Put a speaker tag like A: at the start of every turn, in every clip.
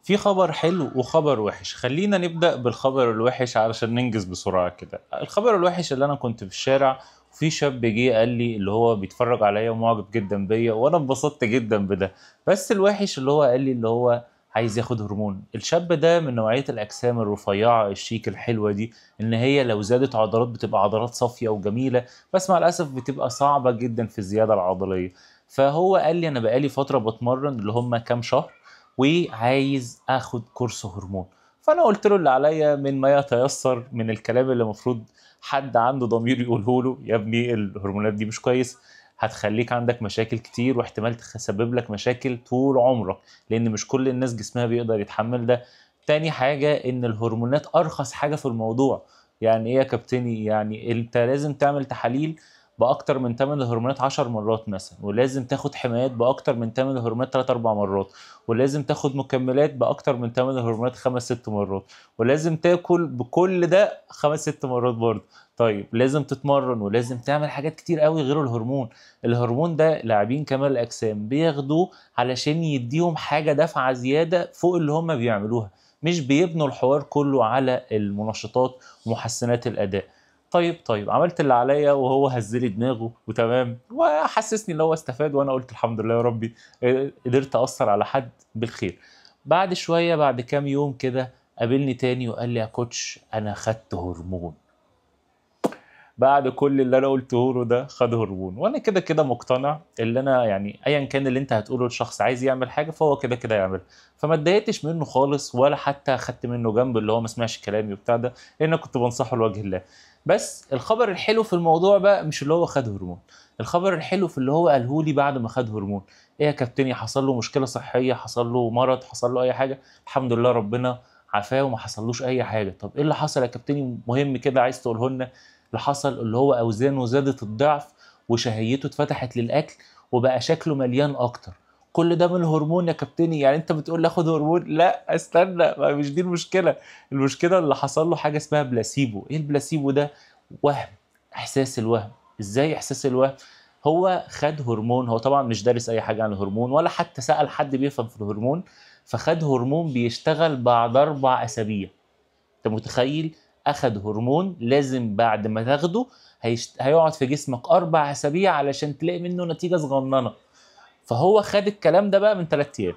A: في خبر حلو وخبر وحش. خلينا نبدأ بالخبر الوحش علشان ننجز بسرعة كده. الخبر الوحش اللي أنا كنت في الشارع وفي شاب جه قال لي اللي هو بيتفرج عليا ومعجب جدا بيا وأنا اتبسطت جدا بده. بس الوحش اللي هو قال لي اللي هو عايز ياخد هرمون. الشاب ده من نوعية الأجسام الرفيعة الشيك الحلوة دي، إن هي لو زادت عضلات بتبقى عضلات صافية وجميلة، بس مع الأسف بتبقى صعبة جدا في الزيادة العضلية. فهو قال لي أنا بقالي فترة بتمرن اللي هم كام شهر وعايز اخد كورس هرمون. فانا قلت له اللي عليا من ما يتيسر من الكلام اللي المفروض حد عنده ضمير يقوله له: يا ابني الهرمونات دي مش كويس، هتخليك عندك مشاكل كتير واحتمال تسبب لك مشاكل طول عمرك، لان مش كل الناس جسمها بيقدر يتحمل ده. تاني حاجة ان الهرمونات ارخص حاجة في الموضوع. يعني ايه يا كابتني؟ يعني انت لازم تعمل تحاليل باكتر من ثمن الهرمونات 10 مرات مثلا، ولازم تاخد حمايات باكتر من ثمن الهرمونات 3 4 مرات، ولازم تاخد مكملات باكتر من 8 هرمونات 5 6 مرات، ولازم تاكل بكل ده 5 6 مرات برضه. طيب لازم تتمرن ولازم تعمل حاجات كتير قوي غير الهرمون. الهرمون ده لاعبين كمال الاجسام بياخدوه علشان يديهم حاجه دفعه زياده فوق اللي هم بيعملوها، مش بيبنوا الحوار كله على المنشطات ومحسنات الاداء. طيب عملت اللي عليا وهو هزلي دماغه وتمام وحسسني ان هو استفاد، وانا قلت الحمد لله يا ربي قدرت اثر على حد بالخير. بعد شويه، بعد كام يوم كده، قابلني تاني وقال لي: يا كوتش انا خدت هرمون. بعد كل اللي انا قلته له ده خد هرمون، وانا كده كده مقتنع اللي انا يعني ايا كان اللي انت هتقوله لشخص عايز يعمل حاجه فهو كده كده يعمل. فما اتضايقتش منه خالص ولا حتى خدت منه جنب اللي هو ما سمعش كلامي وبتاع ده، لان أنا كنت بنصحه لوجه الله. بس الخبر الحلو في الموضوع بقى مش اللي هو خد هرمون. الخبر الحلو في اللي هو قاله لي بعد ما خد هرمون: ايه يا كابتني، حصل له مشكله صحيه، حصل له مرض، حصل له اي حاجه؟ الحمد لله ربنا عافاه وما حصلوش اي حاجه. طب ايه اللي حصل يا كابتني مهم كده عايز تقوله لنا؟ اللي حصل اللي هو اوزانه زادت الضعف وشهيته اتفتحت للاكل وبقى شكله مليان اكتر. كل ده من الهرمون يا كابتني؟ يعني انت بتقول لي اخد هرمون؟ لا استنى، ما مش دي المشكله. المشكله اللي حصل له حاجه اسمها بلاسيبو. ايه البلاسيبو ده؟ وهم، احساس الوهم. ازاي احساس الوهم؟ هو خد هرمون، هو طبعا مش دارس اي حاجه عن الهرمون ولا حتى سأل حد بيفهم في الهرمون، فخد هرمون بيشتغل بعد 4 اسابيع. انت متخيل؟ اخد هرمون لازم بعد ما تاخده هيقعد في جسمك 4 اسابيع علشان تلاقي منه نتيجه صغننه. فهو خد الكلام ده بقى من 3 ايام،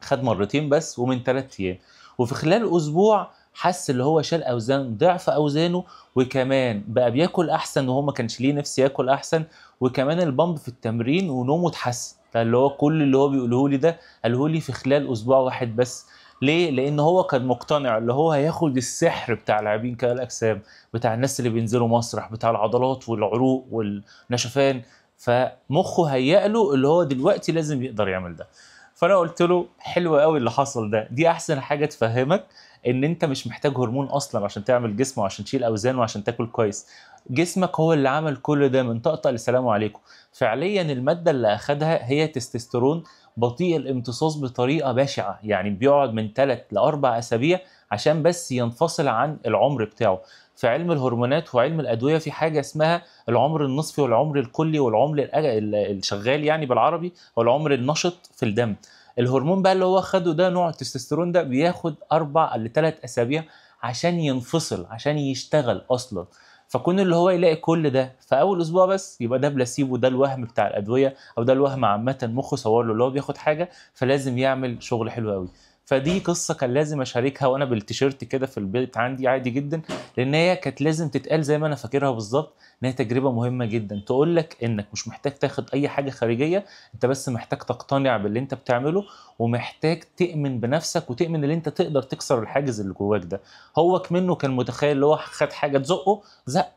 A: خد مرتين بس ومن 3 ايام، وفي خلال اسبوع حس اللي هو شال اوزان ضعف اوزانه، وكمان بقى بياكل احسن وهو ما كانش ليه نفس ياكل احسن، وكمان البامب في التمرين ونومه اتحسن. فاللي هو كل اللي هو بيقوله لي ده قاله لي في خلال اسبوع واحد بس. ليه؟ لان هو كان مقتنع اللي هو هياخد السحر بتاع لاعبين كمال الاجسام، بتاع الناس اللي بينزلوا مسرح، بتاع العضلات والعروق والنشفان. فمخه هيأ له اللي هو دلوقتي لازم يقدر يعمل ده. فانا قلت له حلو قوي اللي حصل ده، دي احسن حاجه تفهمك ان انت مش محتاج هرمون اصلا عشان تعمل جسم وعشان تشيل اوزان وعشان تاكل كويس. جسمك هو اللي عمل كل ده من طقطق لسلام عليكم. فعليا الماده اللي اخدها هي تستوستيرون بطيء الامتصاص بطريقه بشعه، يعني بيقعد من 3 ل 4 اسابيع عشان بس ينفصل عن العمر بتاعه. في علم الهرمونات وعلم الادويه في حاجه اسمها العمر النصفي والعمر الكلي والعمر الشغال يعني بالعربي، والعمر النشط في الدم. الهرمون بقى اللي هو خده ده نوع التستوستيرون ده بياخد 4 ل3 اسابيع عشان ينفصل عشان يشتغل اصلا. فكون اللي هو يلاقي كل ده في اول اسبوع بس، يبقى ده بلاسيبو، ده الوهم بتاع الادويه، او ده الوهم عامه مخه صور له اللي هو بياخد حاجه فلازم يعمل شغل حلو قوي. فدي قصه كان لازم اشاركها وانا بالتيشيرت كده في البيت عندي عادي جدا، لان هي كانت لازم تتقال زي ما انا فاكرها بالظبط، ان هي تجربه مهمه جدا تقول لك انك مش محتاج تاخد اي حاجه خارجيه، انت بس محتاج تقتنع باللي انت بتعمله، ومحتاج تؤمن بنفسك وتؤمن ان انت تقدر تكسر الحاجز اللي جواك ده. هو كمنه كان متخيل اللي هو خد حاجه تزقه زق،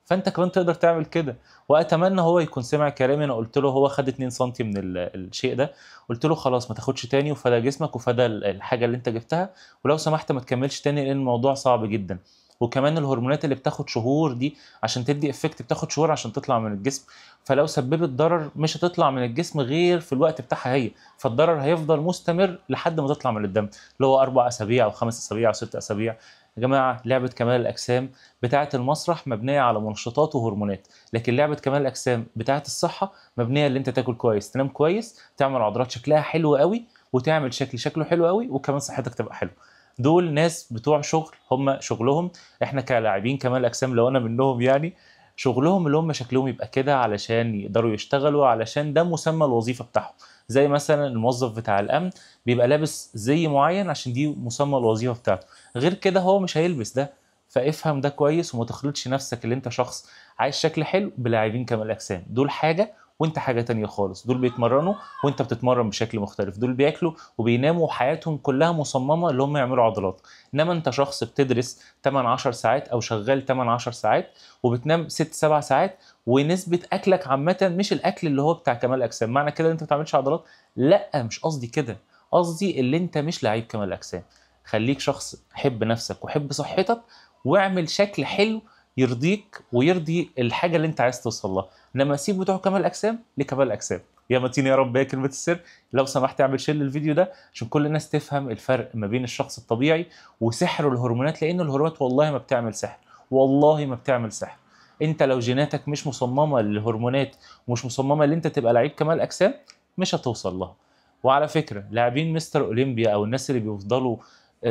A: فانت كمان تقدر تعمل كده. واتمنى هو يكون سمع كلامي. انا قلت له هو خد 2 سم من الشيء ده، قلت له خلاص ما تاخدش تاني وفدا جسمك وفدا الحاجه اللي انت جبتها، ولو سمحت ما تكملش تاني لان الموضوع صعب جدا. وكمان الهرمونات اللي بتاخد شهور دي عشان تدي افكت بتاخد شهور عشان تطلع من الجسم، فلو سببت ضرر مش هتطلع من الجسم غير في الوقت بتاعها هي، فالضرر هيفضل مستمر لحد ما تطلع من الدم، اللي هو 4 اسابيع او 5 اسابيع او 6 اسابيع. يا جماعه لعبه كمال الاجسام بتاعه المسرح مبنيه على منشطات وهرمونات، لكن لعبه كمال الاجسام بتاعه الصحه مبنيه ان انت تاكل كويس، تنام كويس، تعمل عضلات شكلها حلو قوي، وتعمل شكله حلو قوي، وكمان صحتك تبقى حلوه. دول ناس بتوع شغل، هم شغلهم. احنا كلاعبين كمال اجسام لو انا منهم يعني، شغلهم اللي هم شكلهم يبقى كده علشان يقدروا يشتغلوا، علشان ده مسمى الوظيفه بتاعهم. زي مثلا الموظف بتاع الامن بيبقى لابس زي معين عشان دي مسمى الوظيفه بتاعته، غير كده هو مش هيلبس ده. فافهم ده كويس، وما تخلطش نفسك اللي انت شخص عايز شكل حلو بلاعبين كمال اجسام. دول حاجه وانت حاجه تانية خالص. دول بيتمرنوا وانت بتتمرن بشكل مختلف. دول بياكلوا وبيناموا وحياتهم كلها مصممه اللي هم يعملوا عضلات. انما انت شخص بتدرس 8 10 ساعات او شغال 8 10 ساعات وبتنام 6 7 ساعات، ونسبه اكلك عامه مش الاكل اللي هو بتاع كمال اجسام. معنى كده ان انت ما بتعملش عضلات؟ لا، مش قصدي كده. قصدي اللي انت مش لعيب كمال اجسام. خليك شخص حب نفسك وحب صحتك، واعمل شكل حلو يرضيك ويرضي الحاجه اللي انت عايز توصل لها. انما سيب بتوع كمال اجسام لكمال اجسام. يا متين يا رب، هي كلمه السر. لو سمحت اعمل شير للفيديو ده عشان كل الناس تفهم الفرق ما بين الشخص الطبيعي وسحر الهرمونات، لان الهرمونات والله ما بتعمل سحر، والله ما بتعمل سحر. انت لو جيناتك مش مصممه للهرمونات ومش مصممه ان انت تبقى لعيب كمال اجسام، مش هتوصل لها. وعلى فكره، لاعبين مستر اولمبيا او الناس اللي بيفضلوا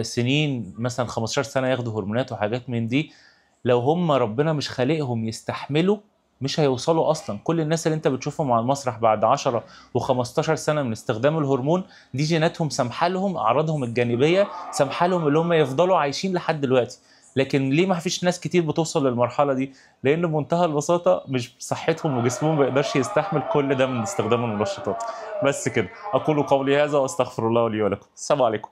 A: سنين مثلا 15 سنه ياخدوا هرمونات وحاجات من دي، لو هم ربنا مش خالقهم يستحملوا مش هيوصلوا اصلا. كل الناس اللي انت بتشوفهم على المسرح بعد 10 و15 سنه من استخدام الهرمون، دي جيناتهم سامحه لهم، اعراضهم الجانبيه سامحه لهم اللي هم يفضلوا عايشين لحد دلوقتي. لكن ليه ما فيش ناس كتير بتوصل للمرحله دي؟ لان بمنتهى البساطه مش صحتهم وجسمهم ما يقدرش يستحمل كل ده من استخدام المنشطات. بس كده، اقول قولي هذا واستغفر الله لي ولكم. السلام عليكم.